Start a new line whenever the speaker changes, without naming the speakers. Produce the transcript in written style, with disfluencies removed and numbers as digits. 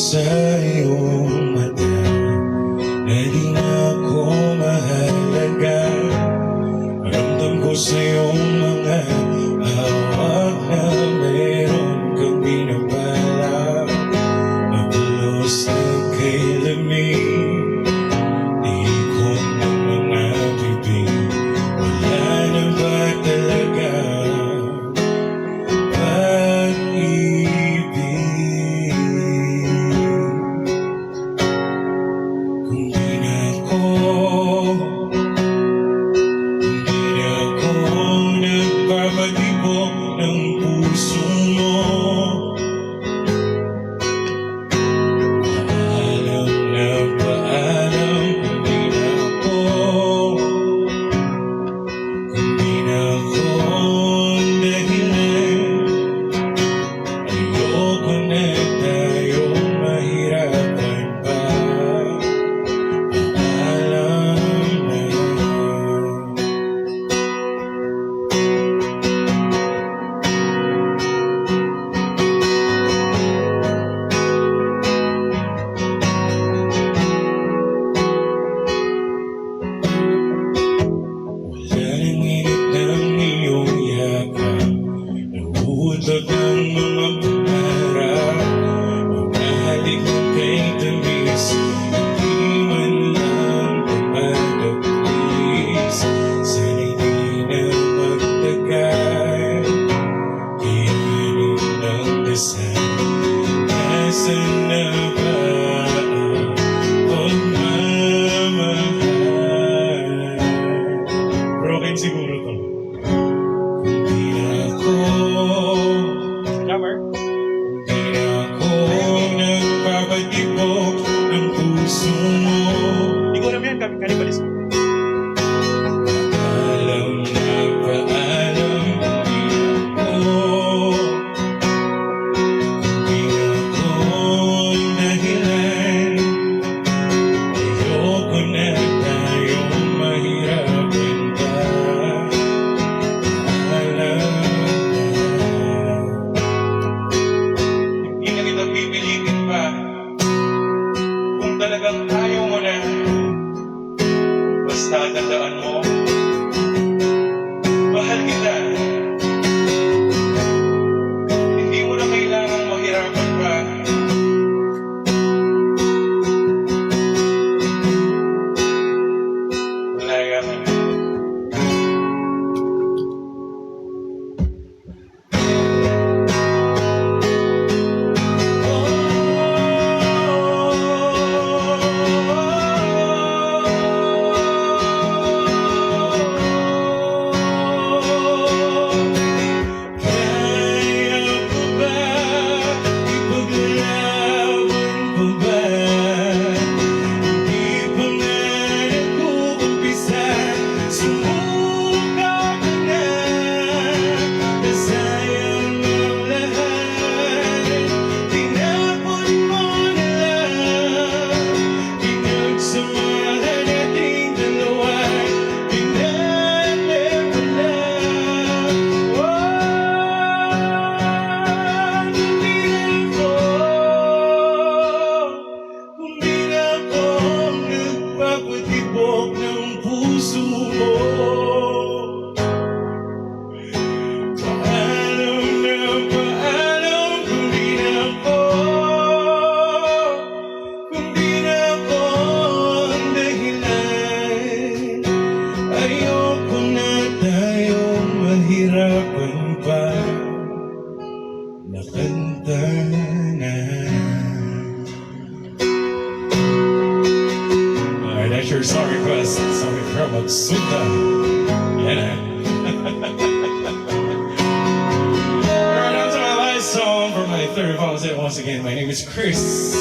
sa iyong mata na di na ako mahalaga. Ramdam ko sa iyong mga hawak na meron kang binabala. Mapulos na kay lamig, ikot ng mga bibig. Wala na ba talaga pag-ibig? Kung di na ako nagpapatibok ng puso mo, paalam na paalam. Kung di na ako, kung di na ako ang dahilan, ayoko na tayong mahirapan pa. Paalam na. Nahuhulog ang mga pangarap, mamahalik ng kay tamis, hindi man lang pumadaglis. Sana'y di na magtagal, kayanin ng dasal. Nasaan na ba ang pagmamahal? Broken siguro to. Di na ako nagpapatibok ng puso mo.
Di ko alam yan, kanibalis mo.
Paalam na paalam. Di na ako ang dahilan, ayoko na tayong mahirapan pa. Paalam. Pipilitin pa kung talagang ayaw mo na. Basta tandaan mo, mahal kita. Hindi mo na kailangang mahirapan pa. Malaya ka na. Pagpatibok ng puso mo, paalam na paalam. Kung di na ako, kung di na ako ang dahilan, ayoko na tayong mahirapan pa. Nakanta na. That's your song request. Song from Magsuta. Yan na. Right out to my last song for my third volunteer. Once again, my name is Chris.